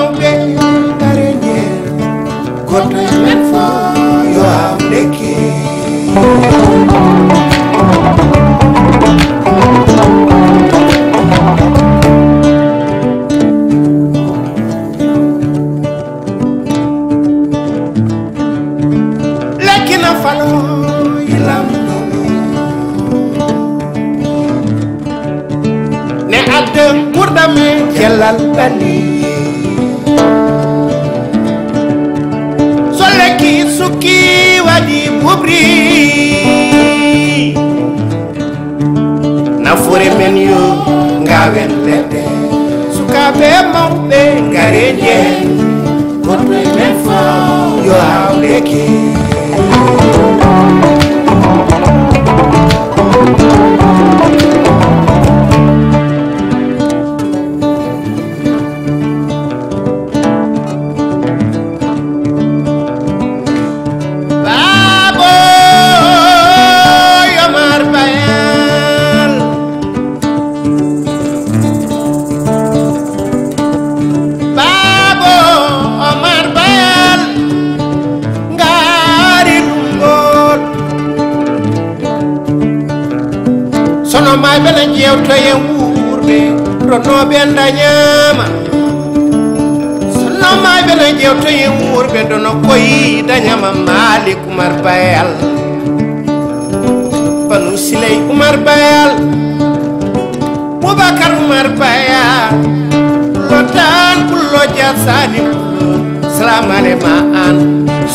mawɓe gareje goto e men fo yo awdeke lekkina falo ilam ne adde ɓurɗame cellal ɓalli so lekki sukki waɗi bubri nafoore men yo ngawen leɗɗe sukaɓe mawɓe gareje goto e men fo yo awdeke may bela jewto e wuurde ronoɓe dañama sono may bela jewto e wuurde dono koyi dañama Malik Oumar Bayal Banu Siley Oumar Bayal Boubacar Oumar Bayal lotan pullo jasani salam alema an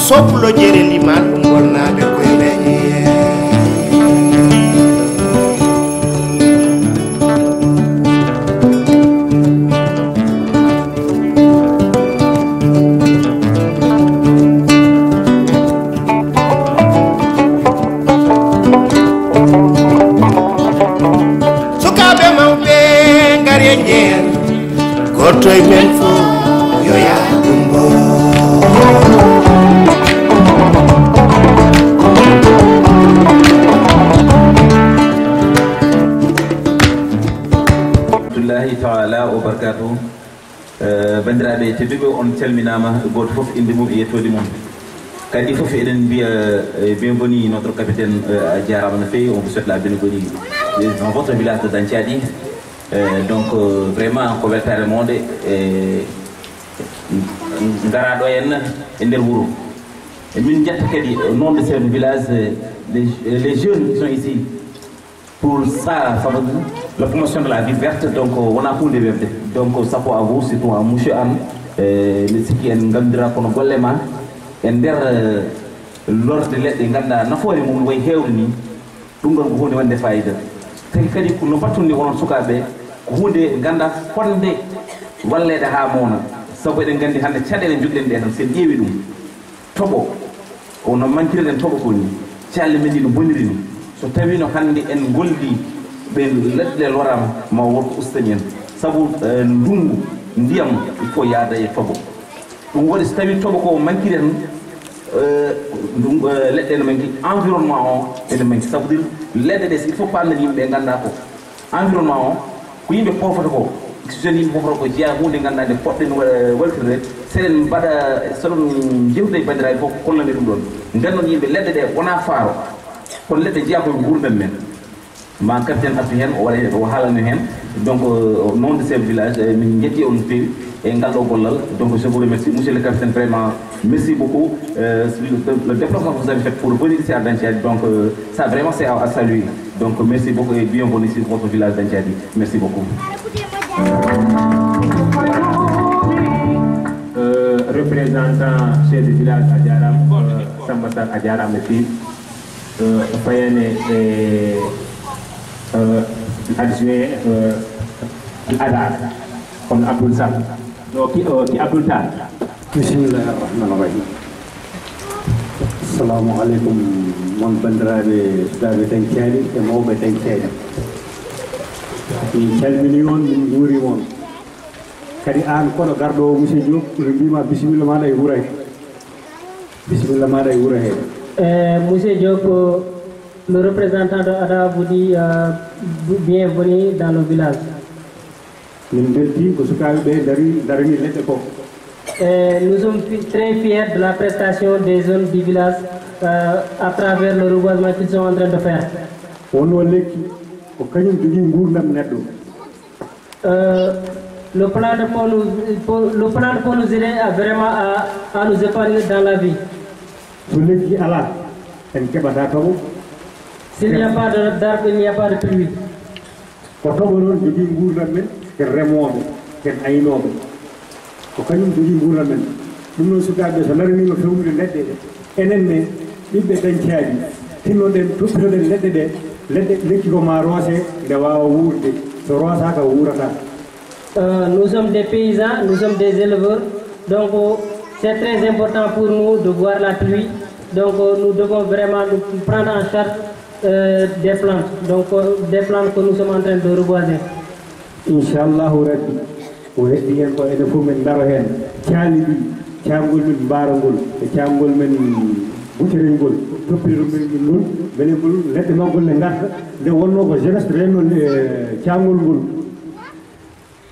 soplo jere liman ɗum golnaɓe koye dañi goto e men fo yo yaɗumbo abdoullahi taala o barkatu bandiraɓe tedduɓe on calminama goto foof inde mum e yettode mum kadi foof eɗen mbiya bienvenue notre capitaine a jarama no fewi on vous souhaite la bienvenue dans votre village de Dancadi. Donc vraiment ko weltare monde e ngaraɗo en e nder wuuro e min jetta kadi au nom de ce village les jeunes qui sont ici pour ça la promotion de la vie verte donc wona hunde webde donc sapo à vous surtout à monsieur Anne mi sikki en gandira kono golle ma e nder lorde leɗɗe ganduɗa nafoore mum way hewde ni ɗum ɗon ko hunde wande fayida tagi kadi no battunde wonon sukaɓe hunde ganda fonde wallede ha mona sabu eɗen gandi hande caɗele jogɗen ɗe tan sen ƴeewi ɗum toɓo ono manquireden toɓo koni calle men ɗi no boniri ni so tawino hande en golli ɓe leɗɗe lorama ma wonko ustani en sabu ndungu ndiyam il faut yaada e toɓo ɗum waɗi so tawi toɓo ko manquiri tan leɗɗe no manqui environnement o ene manqui sabu leɗɗe ɗe il faut pamde yimɓe ganda ko environnement o ko yimɓe pofata ko jeune yimɓe pofata ko jeeya hunde ganduɗa nde poɗɗen waltirde seɗen mbaɗa soɗon jewtude e bandiraɓe fof kollande ɗum ɗon nden noon yimɓe leɗɗe ɗe wona faaro kono leɗɗe jeeya koye gurdam men ma capitaine artu hen o waɗa o haalano hen donc au nom de ce village min jetti on no fewi e ngal ɗo gollal donc je vous remercie monsieur le capitaine vraiment merci beaucoup le déplacement que vous avez fait pour venir ici à Dancadi donc ça vraiment c'est à saluer donc merci beaucoup et bienvenue sur votre village Dancadi merci beaucoup représentant chef du village a jarama Samba Sall a jarama no fewi fayane e adjoint adar kono Abdoul Sall ɗo ki Abdoul Tall bisimillahi rahmani rahim assalamu aleykum mon bandiraɓe sukaɓe Dancadi e mawɓe Dancadi min calmini on min juurima on kadi an kono garɗo o monsieur Diop ɓe mbima bisimilla maɗa e wuura he bisimilla maɗa e wuura he monsieur Diop le représentant de ADA vous dit bienvenue dans le village min belti ko sukaɓe ɓe darini leɗɗe ko Nous sommes très fiers de la prestation des zones du village à travers le reboisement qu'ils sont en train de faire. Le plan de pour nous aider vraiment à nous épargner dans la vie. S'il n'y a pas d'arbre, il n'y a pas de pluie. ko kañum jogi nguural men ɗum noon sukaaɓe so laranima fewnude leɗɗe ɗe enen ne ɓiɓɓe dañcaaji tinnoɗen toppitoɗen leɗɗe ɗe leɗɗe lekki ko ma roose nde wawa wuurde so roosaka wuurata. Nous sommes des paysans, nous sommes des éleveurs, donc c'est très important pour nous de voir la pluie, donc nous devons vraiment nous prendre en charge des plantes, donc des plantes que nous sommes en train de reboiser. Inch'Allahu Rabbi. ko heddi hen ko ene fof men daro hen caali ɗi caangol men mbarangol e caangol men buterel ngol toppirol men ngol beele ngol leɗɗe maggol ne garta nde wonno ko jeunesse renno caangol ngol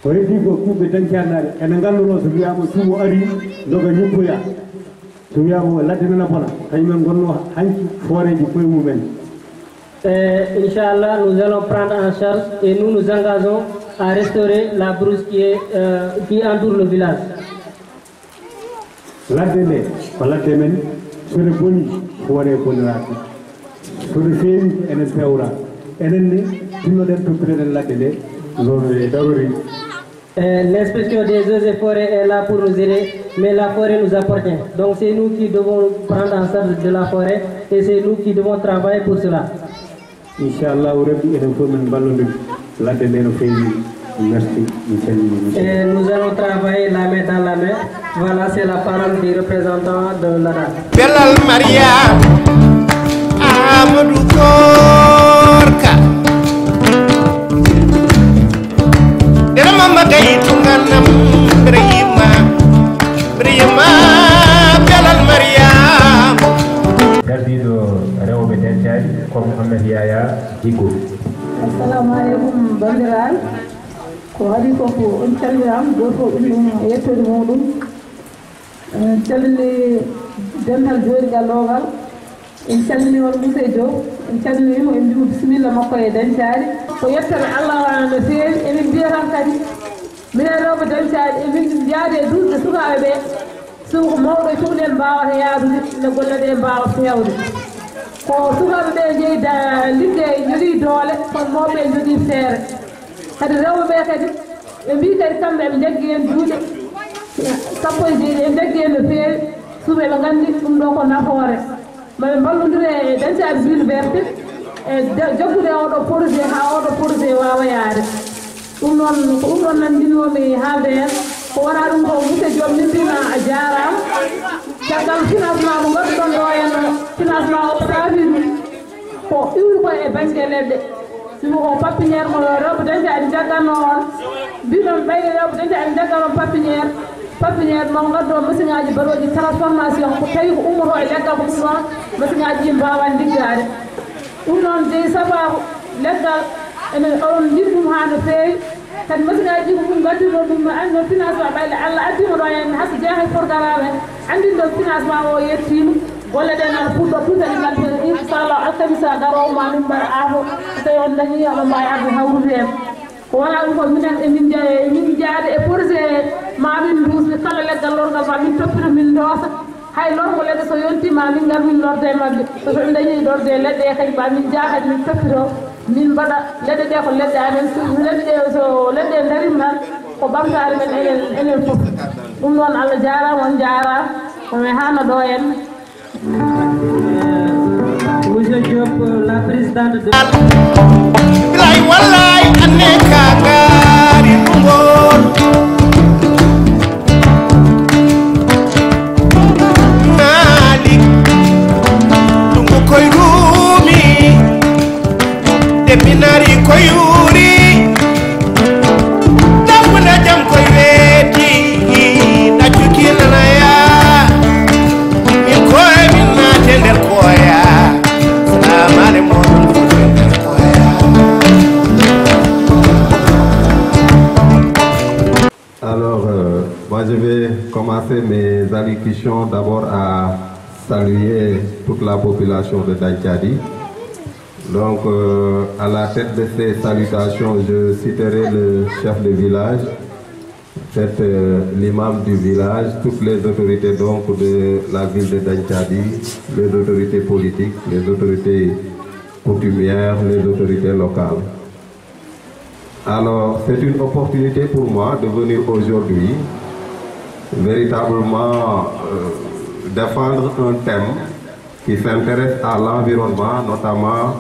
ko heddi ko kuuɓe dañcannaɗe ene ngalluno so wiyama tuumo ari doga ñuppoya so wiyama ladde nana bona kañumen gonno hanki fooreji koye mumen. Inch'Allah, nous allons prendre en charge et nous nous engageons à restaurer la brousse qui entoure le village. Ladde nde ko ladde men sone boni foore boniraki sone feewi enen pewra enen ne tinnoɗen toppireɗen ladde nde non e darori. L'inspection des eaux et forêts est là pour nous aider, mais la forêt nous appartient. Donc c'est nous qui devons prendre en charge de la forêt et c'est nous qui devons travailler pour cela. Inch'Allah Rabbi eden fof men ballodiri ladde nde no feewi. Merci. Et nous allons travailler la main dans la main. Voilà, c'est la parole du représentant de l'ADA. Belal Maria Amadou Korka Dera mama gayitu nganam Brahima Belal Maria Gardiɗo rewɓe dencaɗi ko Mouhamed Yaya Djigo. Assalamu aleykum bandiraɓe. ko waɗi koko on calminama goto ɗum yettode muɗum en calmini dental jorigal logal en calmini on Moussa Diop en calminimo en mbimo bisimilla makko e dañcari ko yettode Allah no feewi emin mbiya tan kadi minen rewɓe dañcari emin jaade duuɓe sukaɓe ɓe soko mawɗo fof nen mbawata yaadude ne golleɗe mbawa fewde ko sukaɓe ɓe jeeyi liggey jogui doole kono mawɓe jogui feere kadi rewɓe ɓe kadi ɓe mbi kadi kamɓe eɓe jaggi hen juuɗe sappo e jeeɗi eɓe jaggi hen no feewi suuɓe ɓe gandi ɗum ɗo ko nafoore maɓe mballodire e dañcaɓe ville verte e jaggude oɗo projet ha oɗo projet wawa yaade ɗum noon ko ɗum ɗon nandinomi haalde hen ko wona ɗum ko Moussa Diop mimpima a jarama caggal financement mo gadduɗon ɗo henno financement o safiri ko iwri ko e banggue leɗɗe simo ko papiniére mo rewɓe dañcaɗi jagganno on mbiɗon ɓeyde rewɓe dañcaɗi jaggan on papiniére mo gaddo machine aji baɗoji transformation ko tawi ko ummoto e leggal ko ɗum noon machine aji ɗi mbawan liggade ɗum noon jeeyi sababu leggal ene on jiɗi ɗum ha no feewi kadi machine aji ko ɗum gaddino ɗum no financement ɓayde Allah addimo ɗo hen hasa jeeha programme en andinɗo financement o yettima golle ɗe nan puɗɗo tutani gadde inchallah alkamisa garowo ma min mbaɗa aafo so tawi on dañi oɗon mbawi arde hawrude hen ko wona ɗum ko minen emin jaade e projet ma min dusni kala leggal lorgal ma min toppito min doosa hay lorgo leɗɗe so yontima min gar min lorde mabɓe so ɓe dañi lorde leɗɗe e kadi ma min jahadi min toppito min mbaɗa leɗɗe ɗe ko leɗɗe amen leɗɗe ɗe so leɗɗe darima tan ko ɓamtare men enen fof ɗum noon Allah jarama on jarama komi hana ɗo en. Monsieur Diop, la présidente de... Bilay wallahi anne kagari ɗumgol Malik ɗumgo koye rumi deminari koye yuri dabbuna jam koye weeti ɗaccukinanaya min koye min naate nder koya salamale moɗon fof nder koya commencer mes allocutions d'abord à saluer toute la population de Dainthiadi. Donc, à la tête de ces salutations, je citerai le chef de village, l'imam du village, toutes les autorités donc de la ville de Dainthiadi, les autorités politiques, les autorités coutumières, les autorités locales. Alors, c'est une opportunité pour moi de venir aujourd'hui véritablement défendre un thème qui s'intéresse à l'environnement, notamment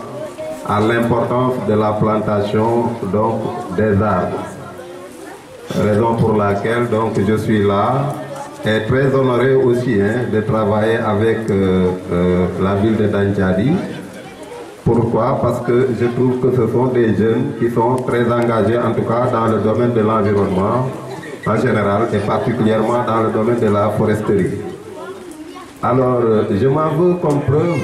à l'importance de la plantation donc, des arbres. Raison pour laquelle donc, je suis là et très honoré aussi de travailler avec la ville de Dainthiadi. Pourquoi? Parce que je trouve que ce sont des jeunes qui sont très engagés, en tout cas dans le domaine de l'environnement en général et particulièrement dans le domaine de la foresterie. Alors, je m'en veux comme preuve,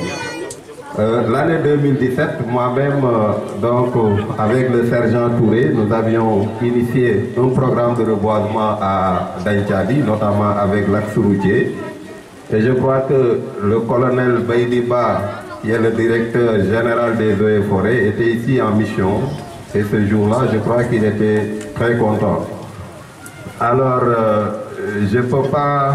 l'année 2017, moi-même, donc avec le sergent Touré, nous avions initié un programme de reboisement à Dainthiadi, notamment avec l'axe routier. Et je crois que le colonel Baïdiba, qui est le directeur général des eaux et forêts, était ici en mission. Et ce jour-là, je crois qu'il était très content. Alors, je ne peux pas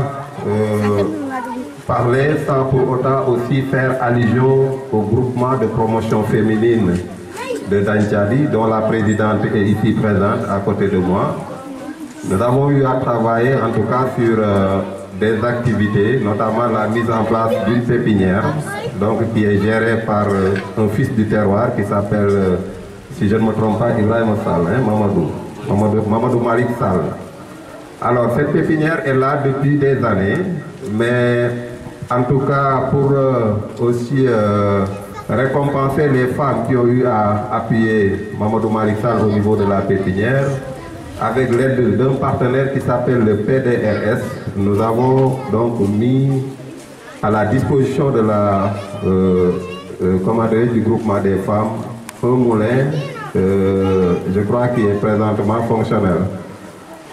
parler sans pour autant aussi faire allusion au groupement de promotion féminine de Dainthiadi, dont la présidente est ici présente à côté de moi. Nous avons eu à travailler en tout cas sur des activités, notamment la mise en place d'une pépinière, donc qui est gérée par un fils du terroir qui s'appelle, si je ne me trompe pas, Ibrahim Sall, Mamadou Malik Sall. Alors cette pépinière est là depuis des années, mais en tout cas pour aussi récompenser les femmes qui ont eu à appuyer Mamadou Malik Sall au niveau de la pépinière, avec l'aide d'un partenaire qui s'appelle le PDRS, nous avons donc mis à la disposition de la du groupement des femmes un moulin, je crois qui est présentement fonctionnel.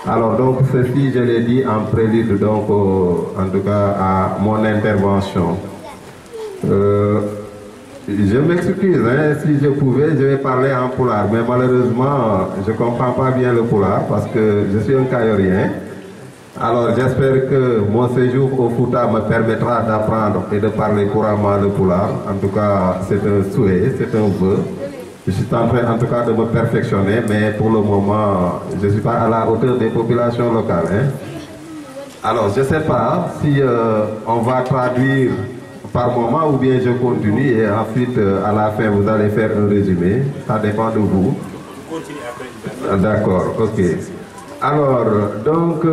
Alors donc ceci, je l'ai dit en prélude donc en tout cas à mon intervention. Je m'excuse, si je pouvais, je vais parler en pulaar, mais malheureusement, je ne comprends pas bien le pulaar parce que je suis un Kayorien. Alors j'espère que mon séjour au Fouta me permettra d'apprendre et de parler couramment le pulaar. En tout cas, c'est un souhait, c'est un vœu. Je suis en train en tout cas de me perfectionner, mais pour le moment, je ne suis pas à la hauteur des populations locales. Alors je ne sais pas si on va traduire par moment ou bien je continue et ensuite à la fin vous allez faire un résumé. Ça dépend de vous. D'accord, ok. Alors, donc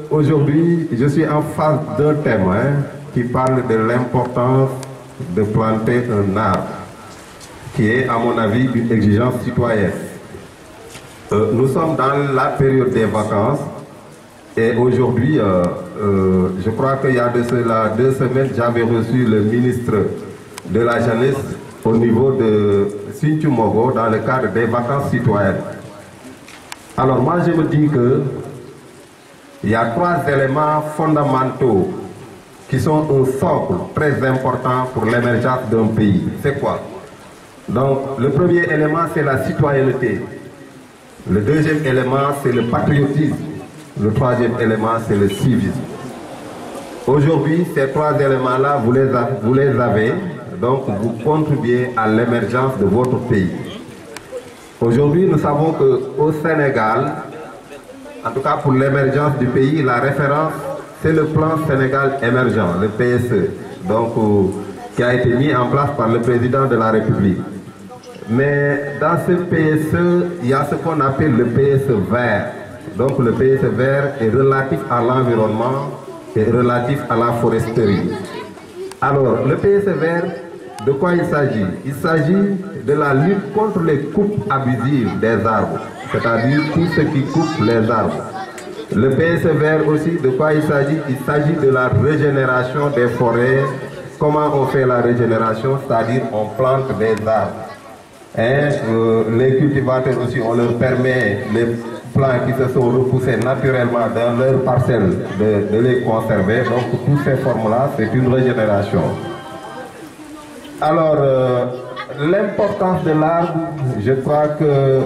aujourd'hui, je suis en face d'un thème qui parle de l'importance de planter un arbre, qui est à mon avis une exigence citoyenne. Nous sommes dans la période des vacances et aujourd'hui, je crois qu'il y a de cela 2 semaines, j'avais reçu le ministre de la Jeunesse au niveau de Sinthiou Mogo dans le cadre des vacances citoyennes. Alors moi je me dis que il y a 3 éléments fondamentaux qui sont un socle très important pour l'émergence d'un pays. C'est quoi? Donc le premier élément c'est la citoyenneté. Le deuxième élément c'est le patriotisme. Le troisième élément c'est le civisme. Aujourd'hui ces 3 éléments-là vous les avez, donc vous contribuez à l'émergence de votre pays. Aujourd'hui, nous savons qu'au Sénégal, en tout cas pour l'émergence du pays, la référence, c'est le plan Sénégal émergent, le PSE, donc, qui a été mis en place par le président de la République. Mais dans ce PSE, il y a ce qu'on appelle le PSE vert. Donc le PSE vert est relatif à l'environnement et relatif à la foresterie. Alors, le PSE vert, de quoi il s'agit? Il s'agit de la lutte contre les coupes abusives des arbres, c'est-à-dire tout ce qui coupe les arbres. Le PSE vert aussi, de quoi il s'agit? Il s'agit de la régénération des forêts. Comment on fait la régénération? C'est-à-dire on plante des arbres. Les cultivateurs aussi, on leur permet, les plants qui se sont repoussés naturellement dans leur parcelle, de les conserver. Donc toutes ces formes-là, c'est une régénération. Alors, l'importance de l'arbre, je crois que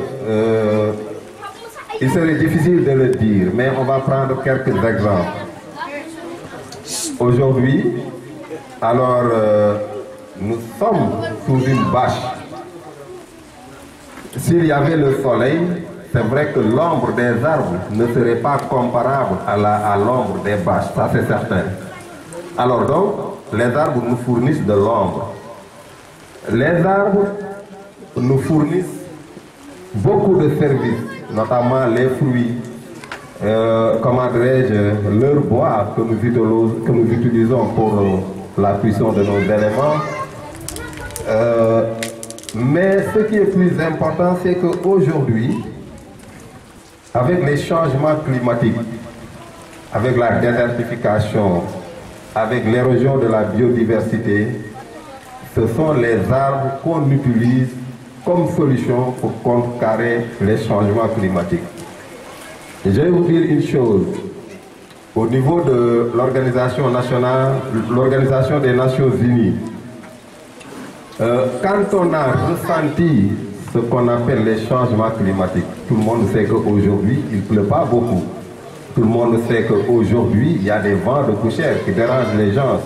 il serait difficile de le dire, mais on va prendre quelques exemples. Aujourd'hui, alors, nous sommes sous une bâche. S'il y avait le soleil, c'est vrai que l'ombre des arbres ne serait pas comparable à l'ombre des bâches, ça c'est certain. Alors donc, les arbres nous fournissent de l'ombre. Les arbres nous fournissent beaucoup de services, notamment les fruits, comment dirais-je, leur bois que nous utilisons pour la cuisson de nos éléments. Mais ce qui est plus important, c'est qu'aujourd'hui, avec les changements climatiques, avec la désertification, avec l'érosion de la biodiversité, ce sont les arbres qu'on utilise comme solution pour contrecarrer les changements climatiques. Et je vais vous dire une chose. Au niveau de l'organisation nationale, l'Organisation des Nations Unies, quand on a ressenti ce qu'on appelle les changements climatiques, tout le monde sait qu'aujourd'hui, il ne pleut pas beaucoup. Tout le monde sait qu'aujourd'hui, il y a des vents de poussière qui dérangent les gens.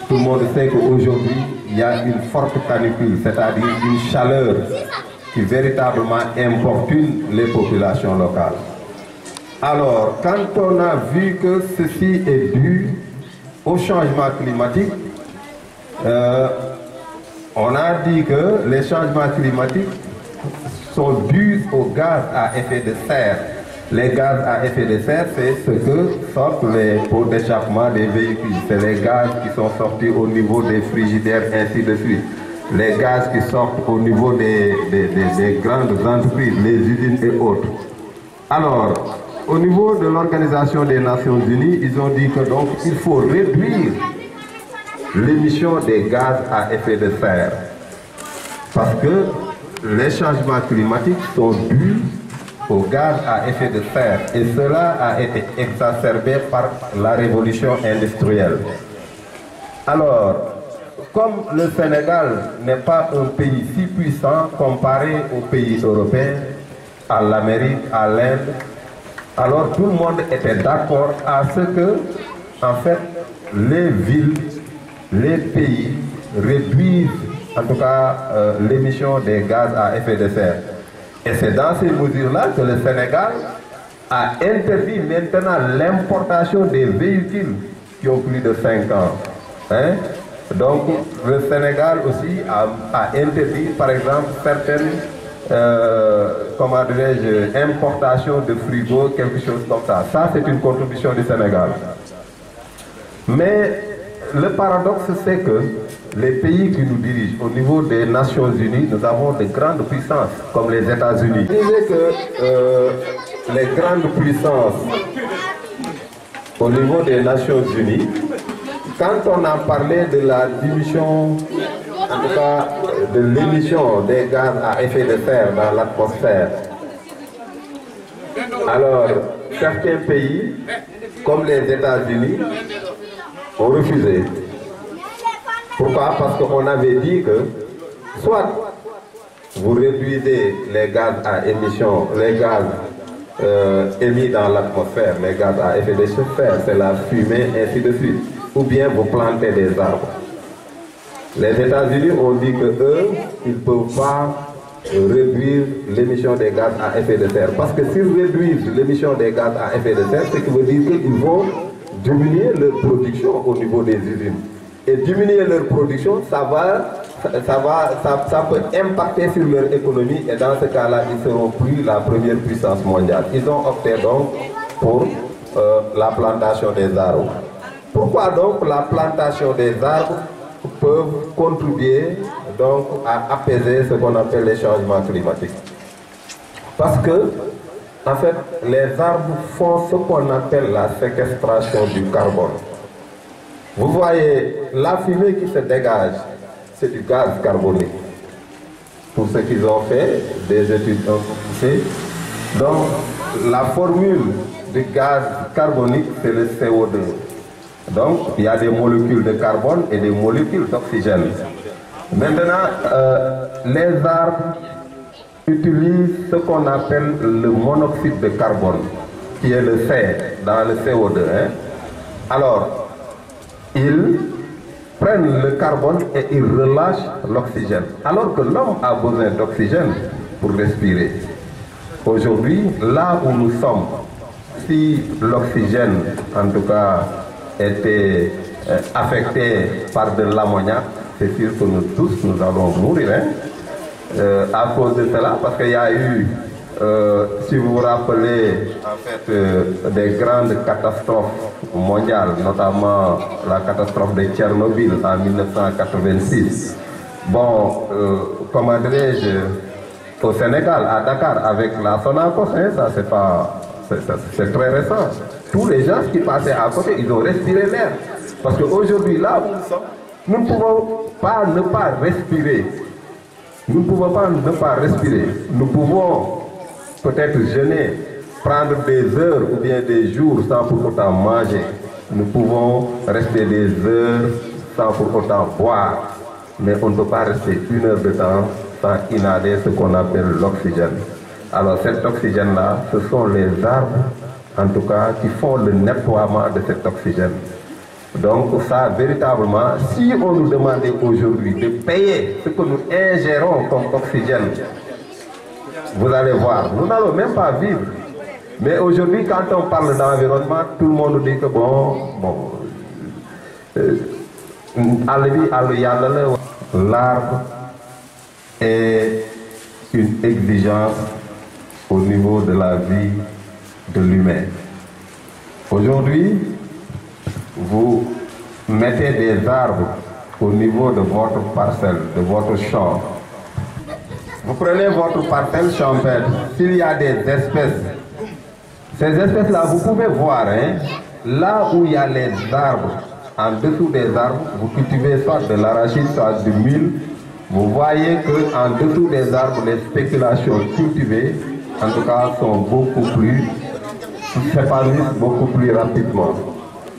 Tout le monde sait qu'aujourd'hui, il y a une forte canicule, c'est-à-dire une chaleur qui véritablement importune les populations locales. Alors, quand on a vu que ceci est dû au changement climatique, on a dit que les changements climatiques sont dus aux gaz à effet de serre. Les gaz à effet de serre, c'est ce que sortent les pots d'échappement des véhicules. C'est les gaz qui sont sortis au niveau des frigidaires, ainsi de suite. Les gaz qui sortent au niveau des grandes entreprises, les usines et autres. Alors, au niveau de l'Organisation des Nations Unies, ils ont dit que donc il faut réduire l'émission des gaz à effet de serre. Parce que les changements climatiques sont dus aux gaz à effet de serre. Et cela a été exacerbé par la révolution industrielle. Alors, comme le Sénégal n'est pas un pays si puissant comparé aux pays européens, à l'Amérique, à l'Inde, alors tout le monde était d'accord à ce que, en fait, les villes, les pays réduisent en tout cas l'émission des gaz à effet de serre. Et c'est dans ces mesures-là que le Sénégal a interdit maintenant l'importation des véhicules qui ont plus de 5 ans. Hein? Donc le Sénégal aussi a interdit par exemple certaines comment dirais-je, importations de frigos, quelque chose comme ça. Ça c'est une contribution du Sénégal. Mais le paradoxe c'est que les pays qui nous dirigent au niveau des Nations Unies, nous avons de grandes puissances comme les États-Unis. Je disais que les grandes puissances au niveau des Nations Unies, quand on a parlé de la diminution, en tout cas de l'émission des gaz à effet de serre dans l'atmosphère, alors certains pays, comme les États-Unis, ont refusé. Pourquoi? Parce qu'on avait dit que soit vous réduisez les gaz à émission, les gaz émis dans l'atmosphère, les gaz à effet de serre, c'est la fumée, ainsi de suite, ou bien vous plantez des arbres. Les États-Unis ont dit que eux, ils ne peuvent pas réduire l'émission des gaz à effet de serre. Parce que s'ils réduisent l'émission des gaz à effet de serre, ce qui veut dire qu'ils vont diminuer leur production au niveau des usines. Et diminuer leur production, ça peut impacter sur leur économie et dans ce cas-là, ils ne seront plus la première puissance mondiale. Ils ont opté donc pour la plantation des arbres. Pourquoi donc la plantation des arbres peuvent contribuer donc à apaiser ce qu'on appelle les changements climatiques? Parce que, en fait, les arbres font ce qu'on appelle la séquestration du carbone. Vous voyez, la fumée qui se dégage, c'est du gaz carbonique. Pour ce qu'ils ont fait, des études ont poussé, Donc, la formule du gaz carbonique, c'est le CO2. Donc, il y a des molécules de carbone et des molécules d'oxygène. Maintenant, les arbres utilisent ce qu'on appelle le monoxyde de carbone, qui est le C dans le CO2. Alors, ils prennent le carbone et ils relâchent l'oxygène. Alors que l'homme a besoin d'oxygène pour respirer. Aujourd'hui, là où nous sommes, si l'oxygène, en tout cas, était affecté par de l'ammoniac, c'est sûr que nous tous, nous allons mourir à cause de cela, parce qu'il y a eu, si vous vous rappelez, en fait, des grandes catastrophes mondiales, notamment la catastrophe de Tchernobyl en 1986. Bon, comment dirais-je, au Sénégal, à Dakar, avec la Sonacos, ça c'est très récent. Tous les gens qui passaient à côté, ils ont respiré l'air. Parce qu'aujourd'hui, là où nous sommes, nous ne pouvons pas ne pas respirer. Nous ne pouvons pas ne pas respirer. Nous pouvons peut-être jeûner, prendre des heures ou bien des jours sans pour autant manger. Nous pouvons rester des heures sans pour autant boire. Mais on ne peut pas rester 1 heure de temps sans inhaler ce qu'on appelle l'oxygène. Alors cet oxygène-là, ce sont les arbres, en tout cas, qui font le nettoiement de cet oxygène. Donc ça, véritablement, si on nous demandait aujourd'hui de payer ce que nous ingérons comme oxygène, vous allez voir, nous n'allons même pas vivre. Mais aujourd'hui, quand on parle d'environnement, tout le monde nous dit que l'arbre est une exigence au niveau de la vie de l'humain. Aujourd'hui, vous mettez des arbres au niveau de votre parcelle, de votre champ. Vous prenez votre parcelle champêtre, s'il y a des espèces, ces espèces-là, vous pouvez voir, là où il y a les arbres, en dessous des arbres, vous cultivez soit de l'arachide, soit du mil, vous voyez qu'en dessous des arbres, les spéculations cultivées, en tout cas, sont beaucoup plus, s'épanouissent beaucoup plus rapidement.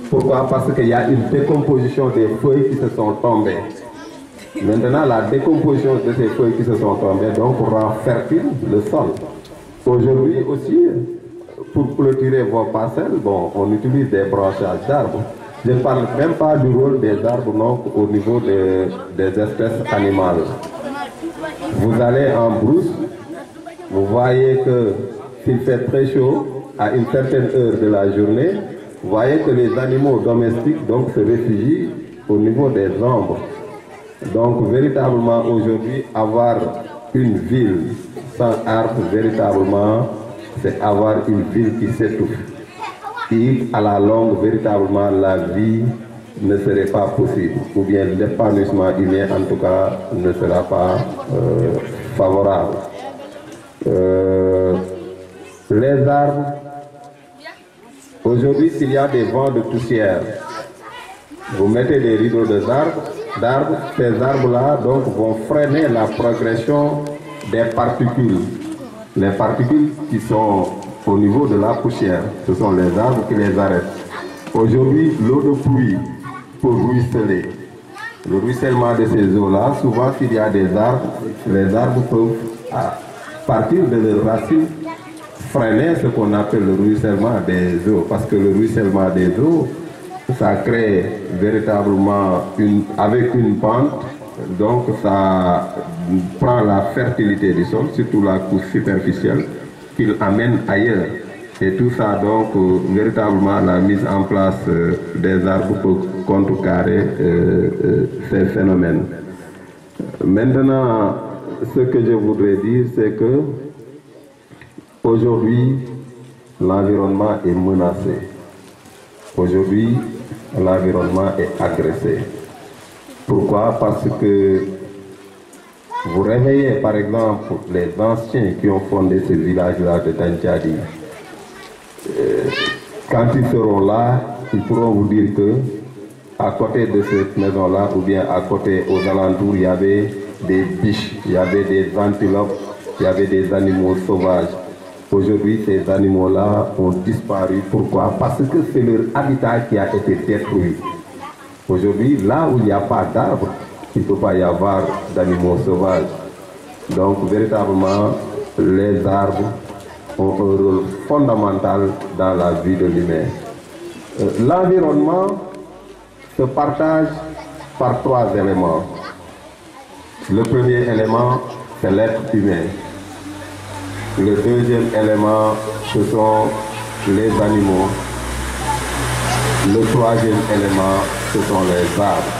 Pourquoi? Parce qu'il y a une décomposition des feuilles qui se sont tombées. Maintenant, la décomposition de ces feuilles qui se sont tombées donc rend fertile le sol. Aujourd'hui aussi, pour clôturer vos parcelles, on utilise des branchages d'arbres. Je ne parle même pas du rôle des arbres non, au niveau des espèces animales. Vous allez en brousse, vous voyez que s'il fait très chaud, à une certaine heure de la journée, vous voyez que les animaux domestiques donc, se réfugient au niveau des ombres. Donc véritablement aujourd'hui, avoir une ville sans arbres, véritablement, c'est avoir une ville qui s'étouffe. Et à la longue, véritablement, la vie ne serait pas possible. Ou bien l'épanouissement humain, en tout cas, ne sera pas favorable. Les arbres, aujourd'hui, s'il y a des vents de poussière, vous mettez des rideaux d'arbres, ces arbres-là donc vont freiner la progression des particules. Les particules qui sont au niveau de la poussière, ce sont les arbres qui les arrêtent. Aujourd'hui, l'eau de pluie peut ruisseler. Le ruissellement de ces eaux-là, souvent s'il y a des arbres, les arbres peuvent, à partir de leurs racines, freiner ce qu'on appelle le ruissellement des eaux. Parce que le ruissellement des eaux, ça crée véritablement avec une pente, donc ça prend la fertilité du sol, surtout la couche superficielle, qu'il amène ailleurs. Et tout ça, donc, véritablement, la mise en place des arbres peut contrecarrer ces phénomènes. Maintenant, ce que je voudrais dire, c'est que aujourd'hui, l'environnement est menacé. Aujourd'hui, l'environnement est agressé. Pourquoi? Parce que vous réveillez, par exemple, les anciens qui ont fondé ce village-là de Tantiadi. Quand ils seront là, ils pourront vous dire que à côté de cette maison-là, ou bien à côté, aux alentours, il y avait des biches, il y avait des antilopes, il y avait des animaux sauvages. Aujourd'hui, ces animaux-là ont disparu. Pourquoi? Parce que c'est leur habitat qui a été détruit. Aujourd'hui, là où il n'y a pas d'arbres, il ne peut pas y avoir d'animaux sauvages. Donc, véritablement, les arbres ont un rôle fondamental dans la vie de l'humain. L'environnement se partage par 3 éléments. Le premier élément, c'est l'être humain. Le deuxième élément, ce sont les animaux. Le troisième élément, ce sont les arbres.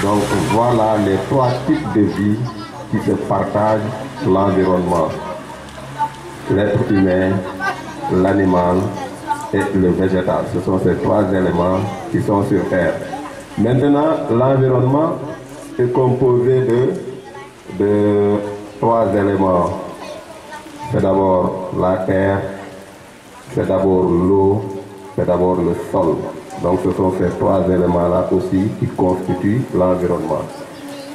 Donc voilà les 3 types de vie qui se partagent l'environnement. L'être humain, l'animal et le végétal. Ce sont ces 3 éléments qui sont sur Terre. Maintenant, l'environnement est composé de 3 éléments. C'est d'abord la terre, c'est d'abord l'eau, c'est d'abord le sol. Donc ce sont ces 3 éléments-là aussi qui constituent l'environnement.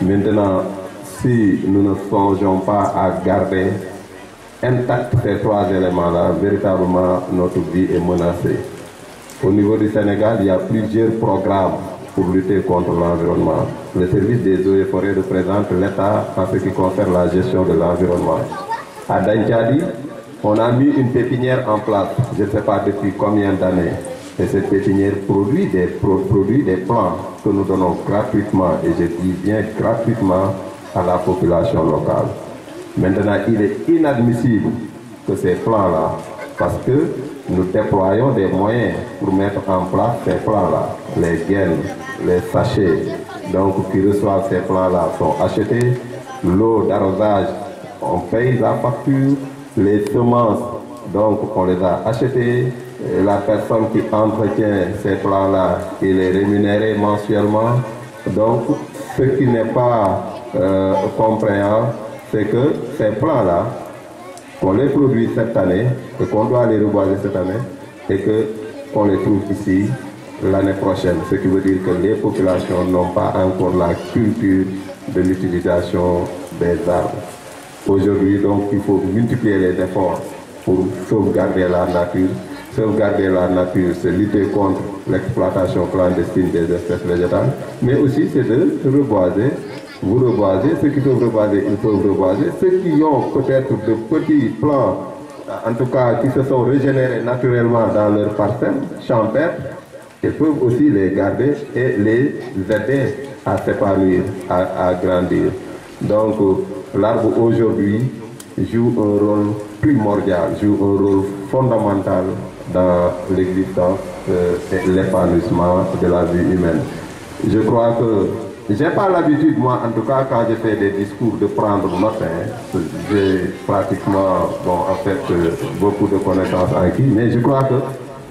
Maintenant, si nous ne songeons pas à garder intact ces 3 éléments-là, véritablement notre vie est menacée. Au niveau du Sénégal, il y a plusieurs programmes pour lutter contre l'environnement. Le service des eaux et forêts représente l'État en ce qui concerne la gestion de l'environnement. À Daintiadi, on a mis une pépinière en place, je ne sais pas depuis combien d'années. Et cette pépinière produit des plants que nous donnons gratuitement, et je dis bien gratuitement, à la population locale. Maintenant, il est inadmissible que ces plants-là, parce que nous déployons des moyens pour mettre en place ces plants-là, les gaines, les sachets, donc qui reçoivent ces plants-là sont achetés, l'eau d'arrosage, on paye la facture, les semences, donc on les a achetées, et la personne qui entretient ces plants-là, il est rémunéré mensuellement. Donc, ce qui n'est pas compréhensible, c'est que ces plants-là, qu'on les produit cette année, et qu'on doit les reboiser cette année, et qu'on les trouve ici l'année prochaine. Ce qui veut dire que les populations n'ont pas encore la culture de l'utilisation des arbres. Aujourd'hui, donc, il faut multiplier les efforts pour sauvegarder la nature. Sauvegarder la nature, c'est lutter contre l'exploitation clandestine des espèces végétales, mais aussi c'est de reboiser. Vous reboisez, ceux qui peuvent reboiser, ils peuvent reboiser. Ceux qui ont peut-être de petits plants, en tout cas qui se sont régénérés naturellement dans leur parcelle champêtre, ils peuvent aussi les garder et les aider à s'épanouir, à grandir. Donc l'arbre aujourd'hui joue un rôle primordial, joue un rôle fondamental dans l'existence et l'épanouissement de la vie humaine. Je crois que je n'ai pas l'habitude, moi, en tout cas, quand je fais des discours, de prendre note. J'ai pratiquement, beaucoup de connaissances acquises, mais je crois que,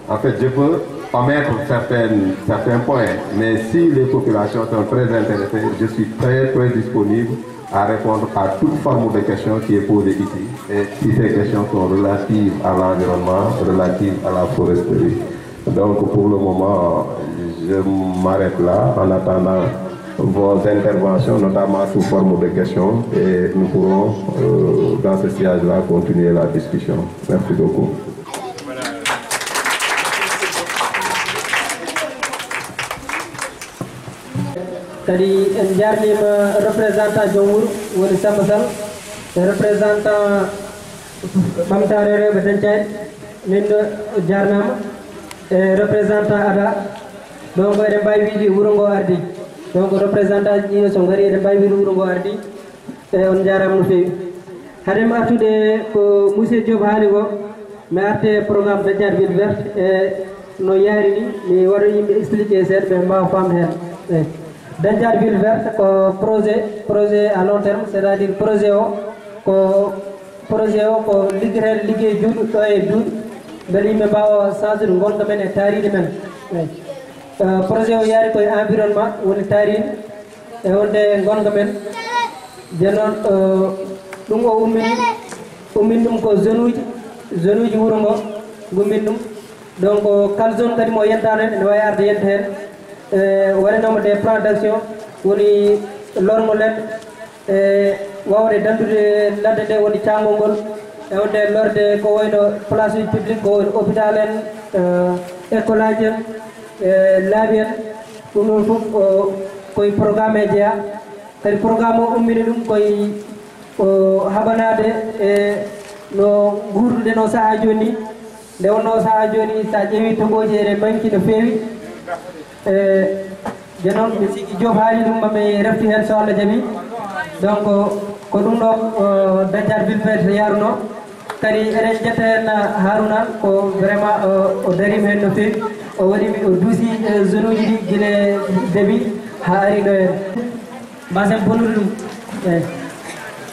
en fait, je peux omettre certains points. Mais si les populations sont très intéressées, je suis très, très disponible à répondre à toute forme de questions qui est posée ici. Et si ces questions sont relatives à l'environnement, relatives à la foresterie. Donc, pour le moment, je m'arrête là en attendant vos interventions, notamment sous forme de questions, et nous pourrons, dans ce siège-là, continuer la discussion. Merci beaucoup. kadi en jarnima représentant Diomour woni Samba Sall représentant ɓamtare rewɓe Dañcaɗe min jarnama représentant ADA donc eɗen mbawi wiide wuuro ngo ardi donc représentant ɗiɗo so gari eɗen mbawi wiide wuuro ngo ardi on jarama no fewi haademi artude ko monsieur Diop haali ko mi arte programme Dañcaɗe ville verte e no yaari ni mi waɗa yimɓe expliqué seeɗa ɓe mbawa famde hen eyyi Dañcaɗe ville verte ko projet à long terme, c'est-à-dire projet o ko ligguete ligguey juuɗo ɗo e duuɗi beele yimɓe mbawa change gonga men e taaride men eyyi projet o yaari koye environnement woni taaride e wonde gonga men nden noon ɗum o ummini ɗum ko zone uji wuuro ngo gummini ɗum donc kala zone kadi mo yentano hen ene wawi arde yenta hen waɗanoma des plans d'action woni lormo leɗɗe wawde dandude ladde nde woni caangol ngol e wonde lorde ko wayno place uji publique ko woni hôpital en école aji en laabi en ɗum ɗon fof koye programme e jeeya kadi programme o ummini ɗum koye haɓanade e no gurduɗen o saaha joni nde wonno saaha joni sa ƴeewi togoji ene manki no feewi je noon mi sigi Diop haali ɗum mami refti hen so Allah jaaɓi donc ko ɗum ɗo dañjat vilpete yaruno kadi eɗen ƴetta hen Harouna ko vraiment o darima hen no feewi o waɗimi o duusi zone uji ɗi guila début ha arino hen mbasen bonnude ɗum eyyi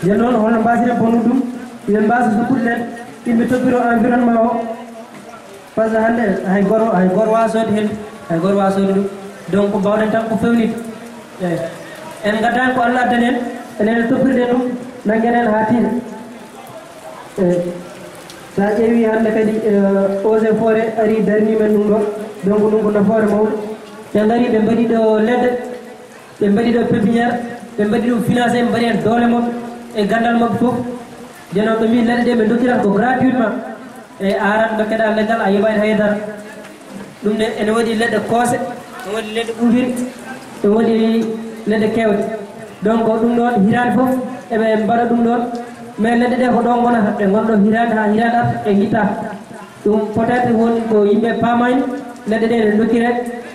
nden noon holno mbasine bonnude ɗum yen mbasa so puɗɗen yimɓe toppiro environnement o par ce que hande hay goto wasode hen hay goto wasode ɗum donc mbawɗen tan ko fewnide eyyi en gaddani ko Allah addani en enen toppirɗen ɗum naggen hen ha tiiɗa eyyi sa ƴeewi hande kadi eaux et forêt ari darnimen ɗum ɗo donc ɗum ko nafoore mawɗo ɓe gari ɓe mbaɗi ɗo leɗɗe ɓe mbaɗi ɗo pépiniére ɓe mbaɗi ɗum financé ɓe mbaɗi hen doole mabɓe e gandal mabɓe fof jeno ɓe mbi leɗɗe ɗe ɓe dokkirat ko gratuitement e arat dokkeɗa leggal a yoɓani haydara ɗum ne ene waɗi leɗɗe koose ene waɗi leɗɗe ɓuufiri ene waɗi leɗɗe kewɗe donc ɗum ɗon hirade fof eɓe mbaɗa ɗum ɗon mais leɗɗe ɗe ko ɗon gonata ɗe gonɗo hirade ha hirade arta e guitta ɗum peut être woni ko yimɓe pamani leɗɗe ɗe ne dokkire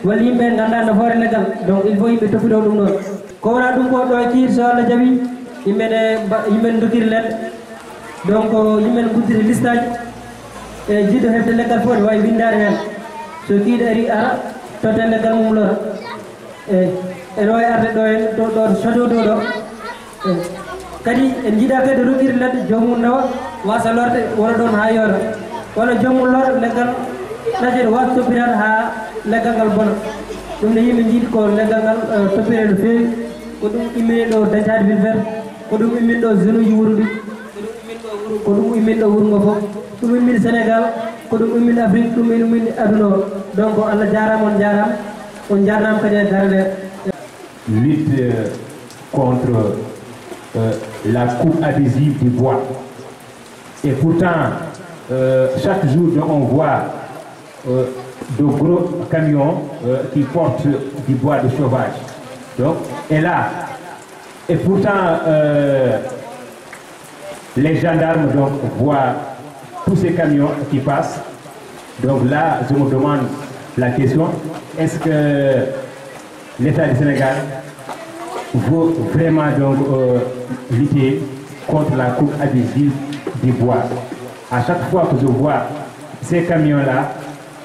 walla yimɓe ganda nafoore leggal donc il faut yimɓe toppito ɗum ɗon ko wona ɗum ko ɗo e kiir so Allah jaaɓi yimɓe ne dokkiri leɗɗe donc yimɓe ne guddiri liste aji e jiɗɗo hefde leggal fof ne wawi windade hen so kiiɗo ari ara totte leggal mum lora eyyi ene wawi arde ɗo hen ɗo château d'eau ɗo eyyi kadi en jiiɗa kadi rokkiri leɗɗe jomum nawa wasa lorde wona ɗon ha yoora walla jomum lor leggal ɗaƴere wasa toppirade ha leggal ngal bona ɗum ne yimɓe jiiɗi ko leggal ngal toppire no feewi ko ɗum immini ɗo dañtade vilverte ko ɗum immini ɗo zone uji wuuro ɗi ko ɗum immini ɗo wuuro ngo fof ɗum immini Sénégal ko ɗum immini Afrique ɗum immini aduna o donc Allah jarama on jarama on jarnama kadi e darade lutte contre la coupe adhésive du bois. Et pourtant, chaque jour, on voit de gros camions qui portent du bois de chauffage. Donc, et là, et pourtant, les gendarmes donc, voient tous ces camions qui passent. Donc là, je me demande la question, est-ce que l'État du Sénégal veut vraiment donc lutter contre la coupe adhésive du bois? À chaque fois que je vois ces camions-là,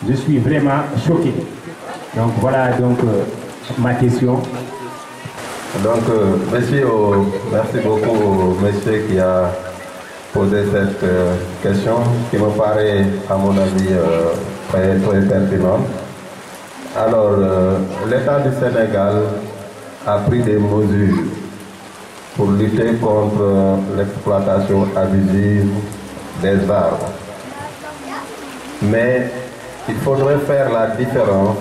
je suis vraiment choqué. Donc voilà donc ma question. Donc merci beaucoup au monsieur qui a posé cette question qui me paraît à mon avis très pertinente. Alors l'État du Sénégal a pris des mesures pour lutter contre l'exploitation abusive des arbres. Mais il faudrait faire la différence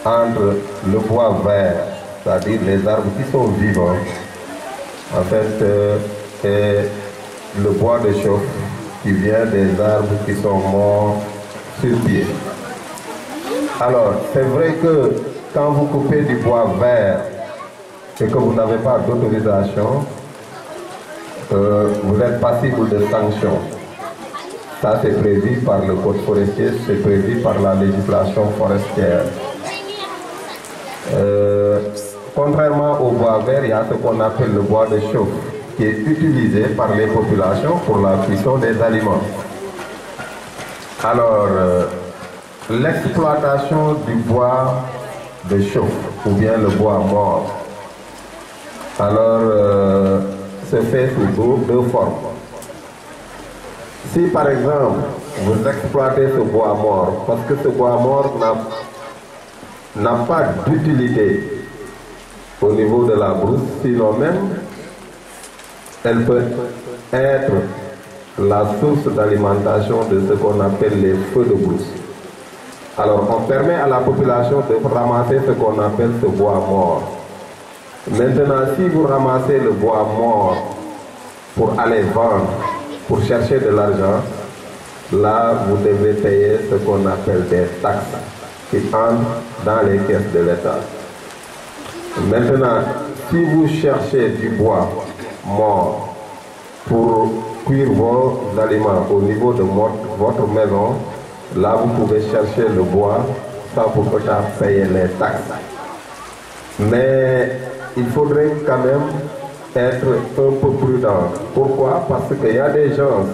entre le bois vert, c'est-à-dire les arbres qui sont vivants, en fait, et le bois de chauffe qui vient des arbres qui sont morts sur pied. Alors, c'est vrai que quand vous coupez du bois vert et que vous n'avez pas d'autorisation, vous êtes passible de sanctions. Ça, c'est prévu par le code forestier, c'est prévu par la législation forestière. Contrairement au bois vert, il y a ce qu'on appelle le bois de chauffe, qui est utilisé par les populations pour la cuisson des aliments. Alors, l'exploitation du bois de chauffe, ou bien le bois mort, alors se fait sous deux formes. Si par exemple, vous exploitez ce bois mort, parce que ce bois mort n'a pas d'utilité au niveau de la brousse, sinon même, elle peut être la source d'alimentation de ce qu'on appelle les feux de brousse. Alors on permet à la population de ramasser ce qu'on appelle ce bois mort. Maintenant, si vous ramassez le bois mort pour aller vendre, pour chercher de l'argent, là, vous devez payer ce qu'on appelle des taxes qui entrent dans les caisses de l'État. Maintenant, si vous cherchez du bois mort pour cuire vos aliments au niveau de votre maison, là, vous pouvez chercher le bois sans pour autant payer les taxes. Mais il faudrait quand même être un peu prudent. Pourquoi? Parce qu'il y a des gens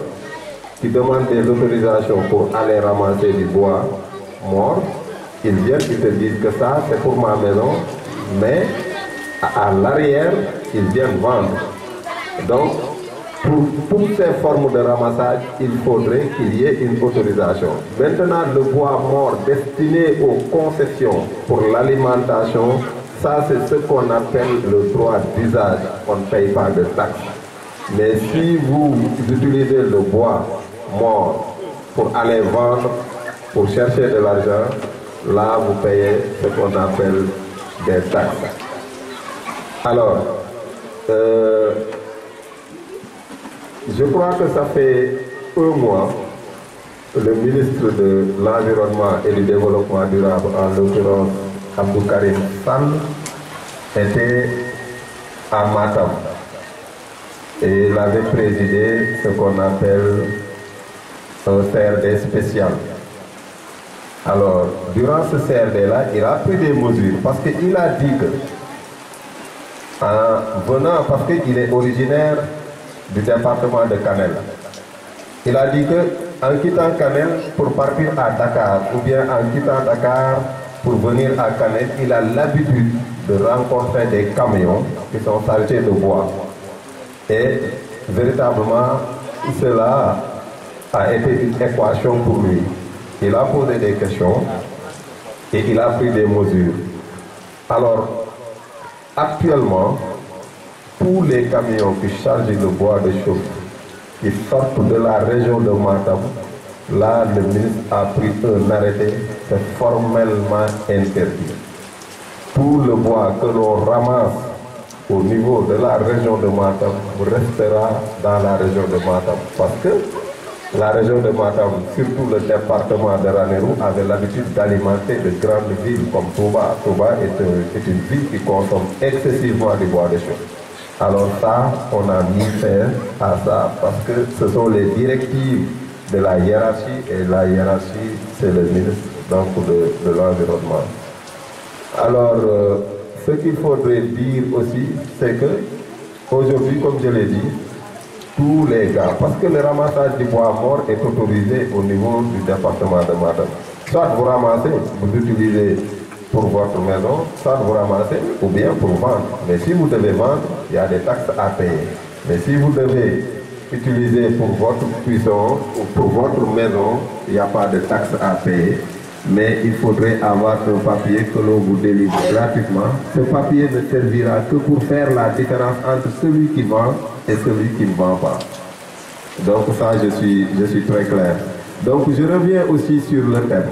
qui demandent des autorisations pour aller ramasser du bois mort. Ils viennent, ils te disent que ça, c'est pour ma maison, mais à l'arrière, ils viennent vendre. Donc, pour toutes ces formes de ramassage, il faudrait qu'il y ait une autorisation. Maintenant, le bois mort destiné aux concessions pour l'alimentation, ça c'est ce qu'on appelle le droit d'usage. On ne paye pas de taxes. Mais si vous utilisez le bois mort pour aller vendre, pour chercher de l'argent, là vous payez ce qu'on appelle des taxes. Alors, je crois que ça fait un mois que le ministre de l'Environnement et du Développement durable, en l'occurrence Abdou Karim Sall, était à Matam. Et il avait présidé ce qu'on appelle un CRD spécial. Alors, durant ce CRD-là, il a pris des mesures parce qu'il a dit que, en venant, parce qu'il est originaire du département de Kanel, il a dit que en quittant Kanel pour partir à Dakar, ou bien en quittant Dakar pour venir à Kanel, il a l'habitude de rencontrer des camions qui sont chargés de bois. Et véritablement, cela a été une équation pour lui. Il a posé des questions et il a pris des mesures. Alors, actuellement, tous les camions qui chargent le bois de chauffe, qui sortent de la région de Matam, là, le ministre a pris un arrêté, c'est formellement interdit. Tout le bois que l'on ramasse au niveau de la région de Matam restera dans la région de Matam. Parce que la région de Matam, surtout le département de Ranérou, avait l'habitude d'alimenter de grandes villes comme Touba. Touba est une ville qui consomme excessivement du bois de chauffe. Alors ça, on a mis fin à ça parce que ce sont les directives de la hiérarchie et la hiérarchie, c'est le ministre donc, de l'Environnement. Alors, ce qu'il faudrait dire aussi, c'est que aujourd'hui, comme je l'ai dit, tous les gars, parce que le ramassage du bois mort est autorisé au niveau du département de Matam. Soit vous ramassez, vous utilisez pour votre maison, soit vous ramassez ou bien pour vendre. Mais si vous devez vendre, il y a des taxes à payer. Mais si vous devez utiliser pour votre cuisson ou pour votre maison, il n'y a pas de taxes à payer. Mais il faudrait avoir un papier que l'on vous délivre gratuitement. Ce papier ne servira que pour faire la différence entre celui qui vend et celui qui ne vend pas. Donc ça, je suis très clair. Donc je reviens aussi sur le thème.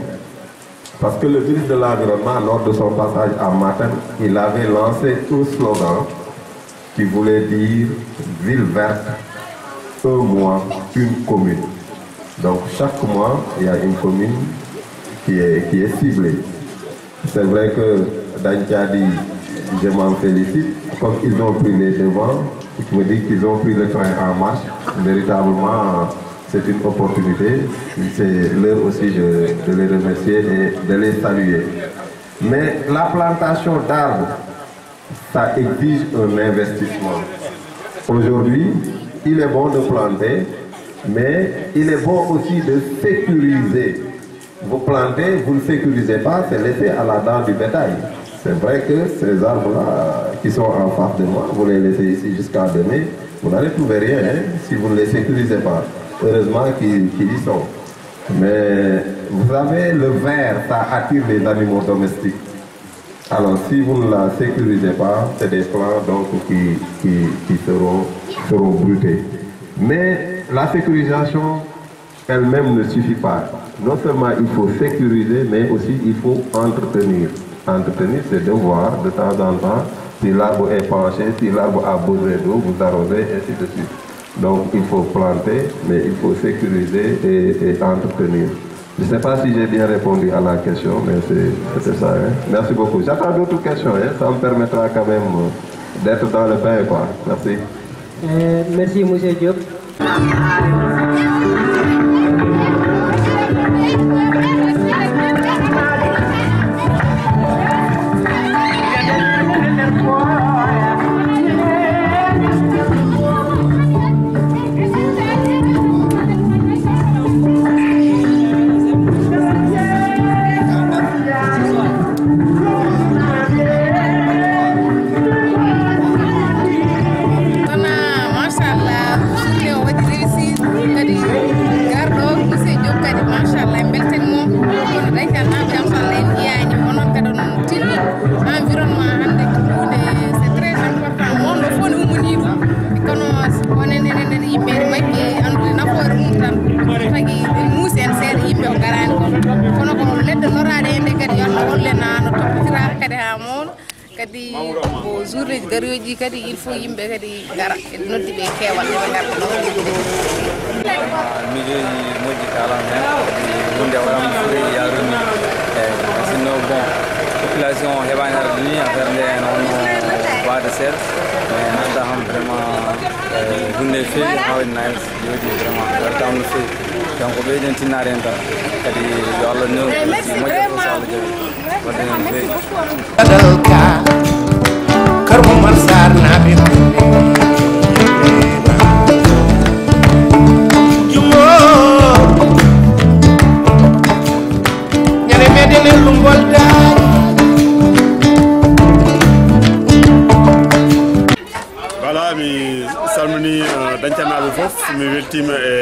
Parce que le ministre de l'Environnement, lors de son passage à Matam, il avait lancé un slogan qui voulait dire « Ville verte, un mois, une commune ». Donc chaque mois, il y a une commune qui est ciblée. C'est vrai que Dantiadi, je m'en félicite, comme ils ont pris les devants, je me dis qu'ils ont pris le train en marche. Véritablement, c'est une opportunité. C'est l'heure aussi de les remercier et de les saluer. Mais la plantation d'arbres, ça exige un investissement. Aujourd'hui, il est bon de planter, mais il est bon aussi de sécuriser. Vous plantez, vous ne sécurisez pas, c'est laissé à la dent du bétail. C'est vrai que ces arbres-là qui sont en face de moi, vous les laissez ici jusqu'à demain, vous n'allez trouver rien si vous ne les sécurisez pas. Heureusement qu'ils y sont. Mais vous savez, le verre, ça attire les animaux domestiques. Alors si vous ne la sécurisez pas, c'est des plants donc, qui seront brûlés. Mais la sécurisation elle-même ne suffit pas. Non seulement il faut sécuriser, mais aussi il faut entretenir. Entretenir, c'est de voir de temps en temps si l'arbre est penché, si l'arbre a besoin d'eau, vous arrosez, ainsi de suite. Donc il faut planter, mais il faut sécuriser et entretenir. Je ne sais pas si j'ai bien répondu à la question, mais c'était ça. Hein. Merci beaucoup. J'attends d'autres questions, hein. Ça me permettra quand même d'être dans le bain, quoi. Merci. Merci, M. Diop. kadi ko journée garoji kadi il faut yimɓe kadi gara kadi noddi ɓe keewal ɓe garta mijoji moƴƴi kalan hen hunde waɗama fori yaruni sinno bon population heɓani arde ni affaire nde noon wade seeɗa mais hande ham vraiment hunde feewi hawani nayi jodi vraiment weltama no feewi donc ɓeyden tinnade hen tan kadi yo Allah newi moƴƴo so Allah jaɓi wadde hen no feewi dalka karmo mar sar naɓe jumo ñane meɗen en lumbol daari voilà mi salmini dañcanaɓe foof mi weltima e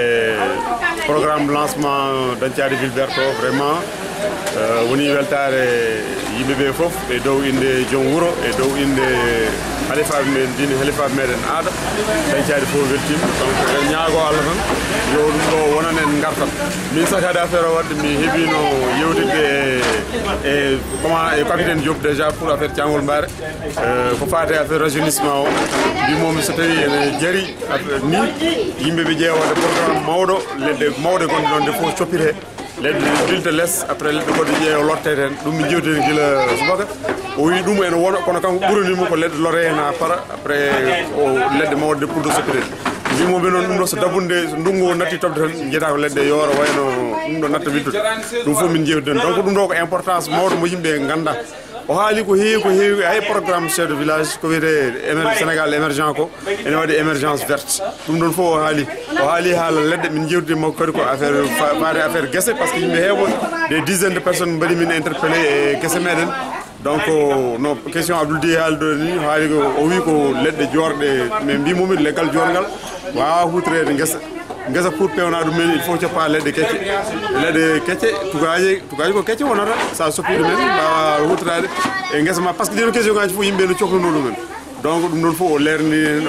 programme lancement dañcade ville verte o vraiment woni weltare yimɓeɓe foof e dow inde joom wuuro e dow inde halifaɓe men dine halifaɓe meɗen aada dañcade fof weltima donc en ñaago Allah tan yo ɗum ɗo wonan en gartam min sakade affaire o wadde mi heeɓino yewtidde e comment e capitaine Diop déjà pour affaire Thiangol Mbare ko fate affaire rajeunissement o mbimomi so tawi ene jaari ni yimɓeɓe ƴeewade programme mawɗo leɗɗe mawɗe gonɗe ɗon nde fof coppite leɗɗe bilta less après leɗɗe goɗɗe ƴeewa lottete hen ɗum mi jewtini gila subaka o wi ɗum ene wona kono kanko ɓuranimo ko leɗɗe lore hen ha para après o leɗɗe mawɗe pour de soppitede mbimoɓe noon ɗum ɗo so dabunde so ndungu o natti tobde tan jeeta ko leɗɗe yoora wayno ɗum ɗo natta wiltude ɗum fof min jewtiden donc ɗum ɗo ko importance mawɗo mo yimɓe ganda o haali ko heewi hay programme chef de village ko wiyete Sénégal émergent ko ene waɗi émergence verte ɗum ɗon fof o haali haala leɗɗe min jewtide makko kadi ko affaire faade affaire guese par ce que yimɓe heeɓo des dizaines de personnes mbaɗi min interpellé e guese meɗen donc no question Abdoul haaldo ni haali ko o wi ko leɗɗe jorɗe mais mbimomi leggal jorgal wawa hutorede guesa pour pewna ɗum men il faut coppa leɗɗe kecce tugaji ko kecce wonata sa soppi ɗumen mbawa hutorade e guesa ma par ce que ɗino question ngaji fof yimɓe no cohluno ɗumen donc ɗum ɗon fof o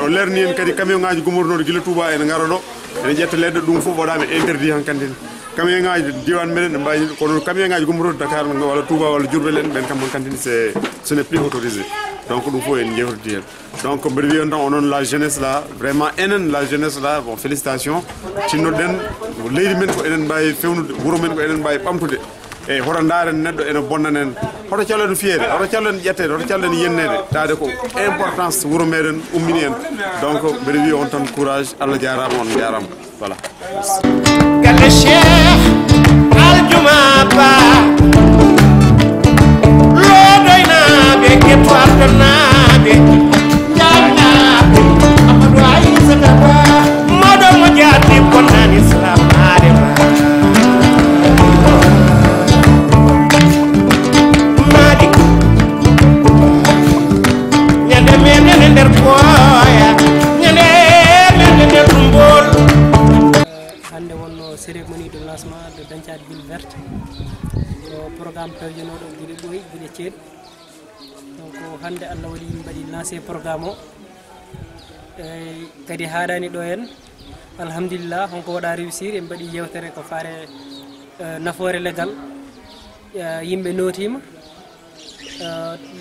lerni en kadi camion ngaji gumornoɗo guila Touba ene gara ɗo ene ƴetta leɗɗe ɗum fof waɗama interdit han kantine camion ngaji diwan meɗen ɗe mbawi kono camion ngaji gumortoɗo Dakar walla Touba walla Diourbel en ɓen kam on kantine ce n'est plus autorisé donc ɗum fof en jewtidi hen donc mbeɗa wiya tan onon la jeunesse là vraiment enen la jeunesse là bon félicitations tinnoɗen leydi men ko enen mbawi fewnude wuuro men ko enen mbawi ɓamtude e hoto daaren neɗɗo ene bonnanen hoto callen fiyede hoto callen ƴettede hoto callen yennede tawde ko importance wuuro meɗen ummini en donc mbeɗa wiya on tan courage Allah jarama on jarama voilà galle Cheikh Aljuma Ba loɗoynaɓe kettoartonaɓe jaɓnaɓe Amadou Aissata Ba moɗo mo jaati bonnan islam adema maɗi ñande meɗen e nder koya ñande meɗen nder ɗumbol hande wonno cérémonie de lancement de dañcade ville verte ko programme pewjanoɗo guiɗe ɓooyi guiɗe ceeɗu donc hande Allah waɗi mbaɗi lancé programme o kadi haɗani ɗo hen alhamdulillah honko waɗa réussir en mbaɗi yewtere ko faare nafoore leggal yimɓe notima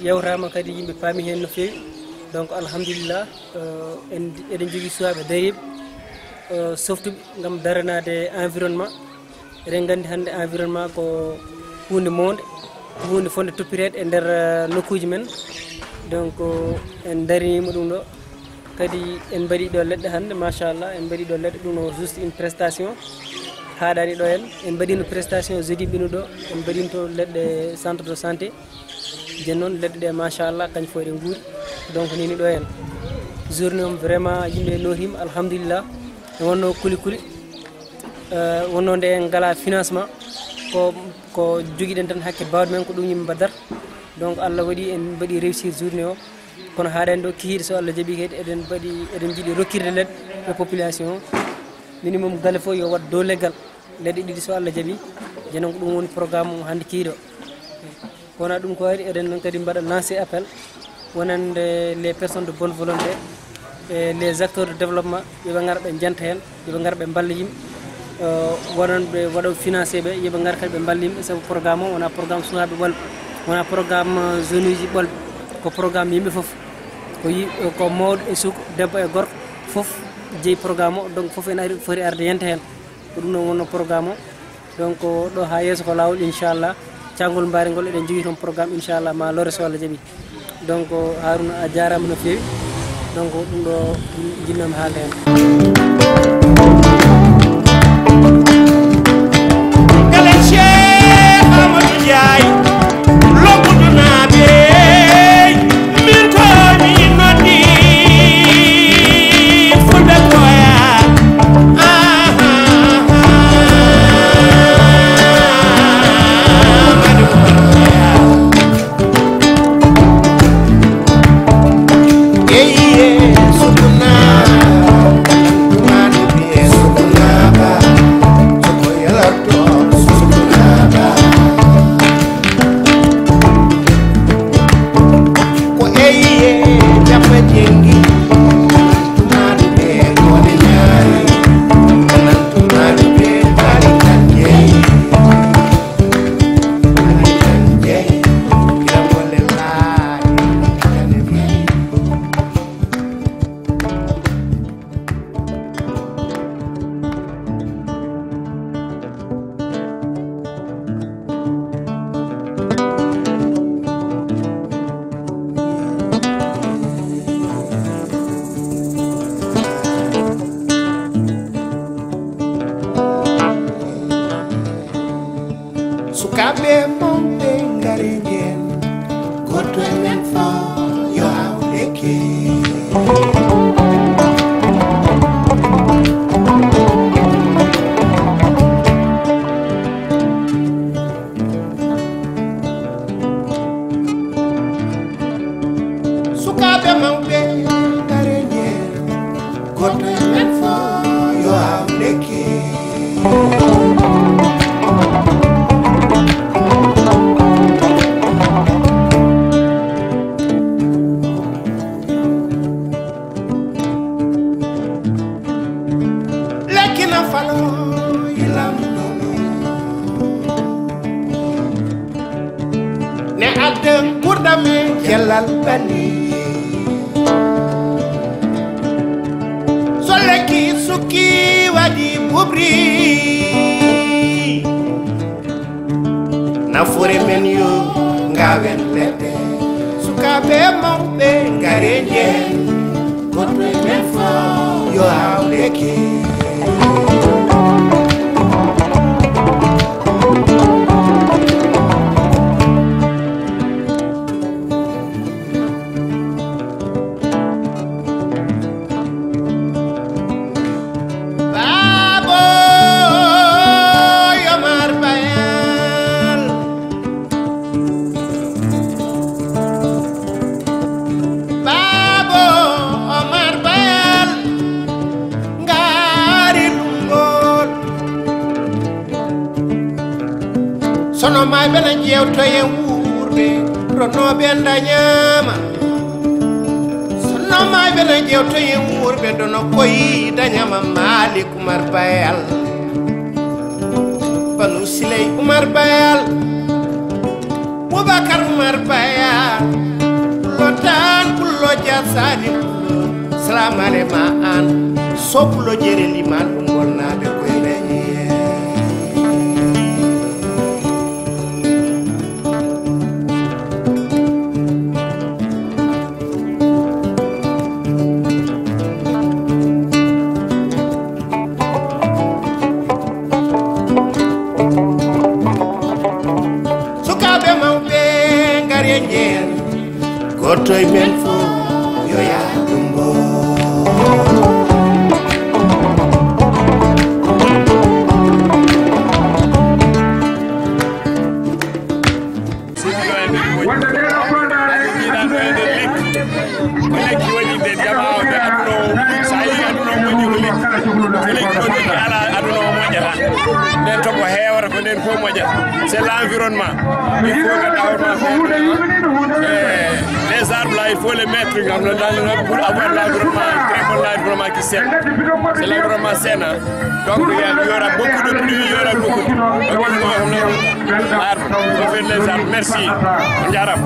yewtama kadi yimɓe paami hen no fewi donc alhamdulillah eɗen jogui suwaɓe dariɓe softuɓe gam daranade environnement eɗen gandi hande environnement ko hunde monde ko hunde fonde toppirede e nder nokkuji men donc en darinima ɗum ɗo kadi en mbaɗi ɗo leɗɗe hande machallah en mbaɗi ɗo leɗɗe ɗum no juste une prestation haɗani ɗo en mbaɗino prestation jeudi ɓino ɗo en mbaɗino to leɗɗe centre de santé jen noon leɗɗe ɗe machallah kañ fo eɗen guuri donc nini ɗo en journée om vraiment yimɓe notima alhamdulillah ne wonno kuli kuli wonno nde en ngala financement ko joguiɗen tan hakke bawɗe men ko ɗum yimɓe mbaddata donc Allah waɗi en mbaɗi réussir journée o kono haɗani ɗo kihiɗe so Allah jaaɓi kadi eɗen jiiɗi rokkirde leɗɗe e population o minimum galle fof yo wat dow leggal leɗɗe ɗiɗi so Allah jaaɓi jenon ko ɗum woni programme o hande kiiɗo wona ɗum ko waɗi eɗen kadi mbaɗa lancé appel wonande les personnes de bonne volonté et les acteurs de développement yoɓe gara ɓe janta hen yoɓe gara ɓe balla yimɓe wonanɓe waɗo financé ɓe yoɓe gara kadi ɓe balla yimɓe saabu programme o wona programme sukaɓe ɓolɓe wona programme zone uji ɓolɓe ko programme yimɓe foof ko mawɗo e suka debbo e gorko foof jeeyi programme o donc foof en ari foti arde yenta hen ko ɗum noon wonno programme o donc ɗo ha yesso ko lawol inchallah cangol mbaari ngol eɗen jogui toon programme inchallah ma lore so Allah jaaɓi donc Harouna a jarama no fewi donc ɗum ɗo jinnami haalde hen galen Cheikh Amadou Ndiaye lobbudunaɓe min tomi noddi fulɓe koya sukaɓe mawɓe ngari jen goto men fa yo awleke sukaɓe mawɓe ngari jen goto men fa yo awleke ne adde ɓurɗami jellal bani so lekki sukki waɗi ɓuɓri nafoore men yo gawen leɗɗe sukaɓe mawɓe gare jen goɗɗo men fo yo hawleke sono may bela jewto e wuurde ronoɓe dañama sono may bela jewto e wuurde dono koyi dañama Malik Oumar Bayal Banu Siley Oumar Bayal Boubacar Oumar Bayal Lotan Pullo Dia Salim salamale ma an soplo jere liman ɗum gonnaɓe koye leñe sukaɓe mawɓe ngari e jeen goto e men fo yo yahdum bo c'est l'environnement. Il faut que les arbres là, il faut les mettre pour avoir l'environnement, un très bon environnement qui saine. C'est l'environnement sain. Hein? Donc il y aura beaucoup de pluie, il y aura beaucoup de arbres. Il faut faire les arbres. Merci. Ndiarab.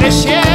cheikh